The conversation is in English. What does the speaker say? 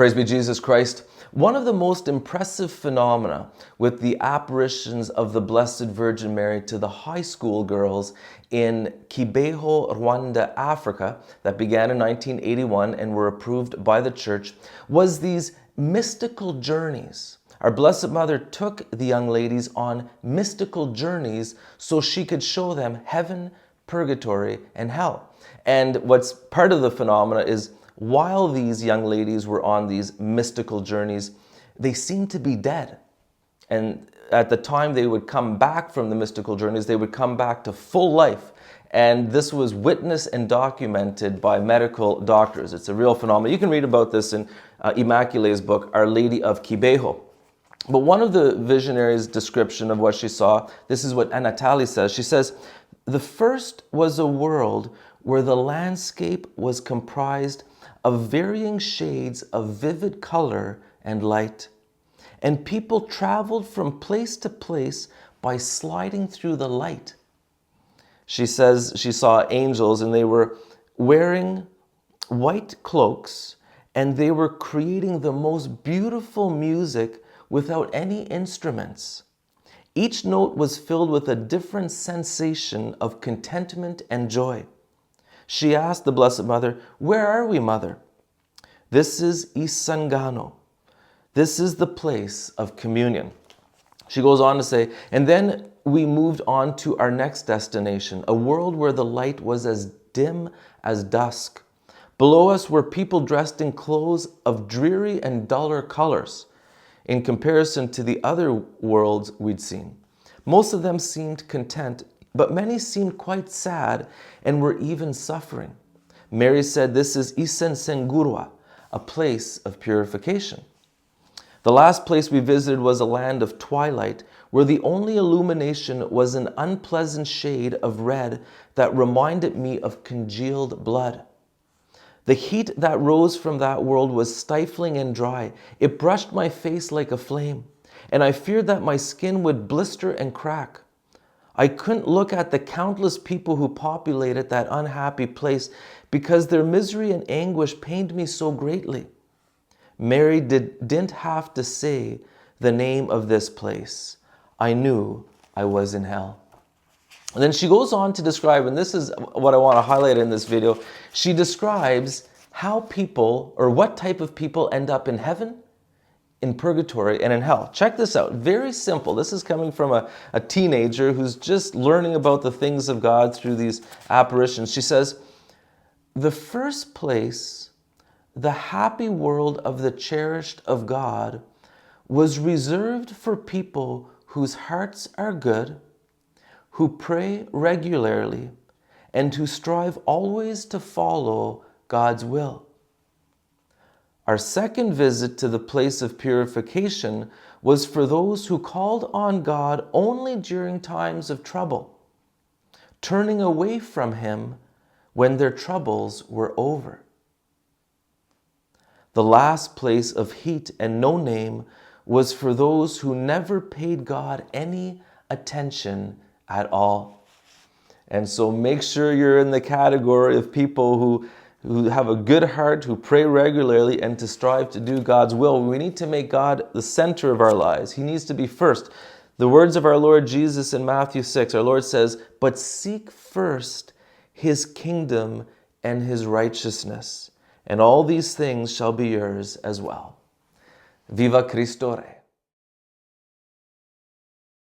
Praise be Jesus Christ. One of the most impressive phenomena with the apparitions of the Blessed Virgin Mary to the high school girls in Kibeho, Rwanda, Africa, that began in 1981 and were approved by the church, was these mystical journeys. Our Blessed Mother took the young ladies on mystical journeys so she could show them heaven, purgatory, and hell. And what's part of the phenomena is while these young ladies were on these mystical journeys, they seemed to be dead. And at the time they would come back from the mystical journeys, they would come back to full life. And this was witnessed and documented by medical doctors. It's a real phenomenon. You can read about this in Immaculate's book, Our Lady of Kibeho. But one of the visionaries' description of what she saw, this is what Anatali says. She says, "The first was a world where the landscape was comprised of varying shades of vivid color and light, and people traveled from place to place by sliding through the light." She says she saw angels and they were wearing white cloaks and they were creating the most beautiful music without any instruments. Each note was filled with a different sensation of contentment and joy. She asked the Blessed Mother, "Where are we, Mother?" "This is Isangano. This is the place of communion." She goes on to say, "And then we moved on to our next destination, a world where the light was as dim as dusk. Below us were people dressed in clothes of dreary and duller colors in comparison to the other worlds we'd seen. Most of them seemed content, but many seemed quite sad and were even suffering. Mary said, 'This is Isensengurwa, a place of purification.' The last place we visited was a land of twilight, where the only illumination was an unpleasant shade of red that reminded me of congealed blood. The heat that rose from that world was stifling and dry. It brushed my face like a flame, and I feared that my skin would blister and crack. I couldn't look at the countless people who populated that unhappy place because their misery and anguish pained me so greatly. Mary didn't have to say the name of this place. I knew I was in hell." And then she goes on to describe, and this is what I want to highlight in this video, she describes how people, or what type of people end up in heaven, in purgatory, and in hell. Check this out. Very simple. This is coming from a teenager who's just learning about the things of God through these apparitions. She says, "The first place, the happy world of the cherished of God, was reserved for people whose hearts are good, who pray regularly, and who strive always to follow God's will. Our second visit to the place of purification was for those who called on God only during times of trouble, turning away from Him when their troubles were over. The last place of heat and no name was for those who never paid God any attention at all." And so make sure you're in the category of people who have a good heart, who pray regularly, and to strive to do God's will. We need to make God the center of our lives. He needs to be first. The words of our Lord Jesus in Matthew 6, our Lord says, "But seek first His kingdom and His righteousness, and all these things shall be yours as well." Viva Cristo Rey.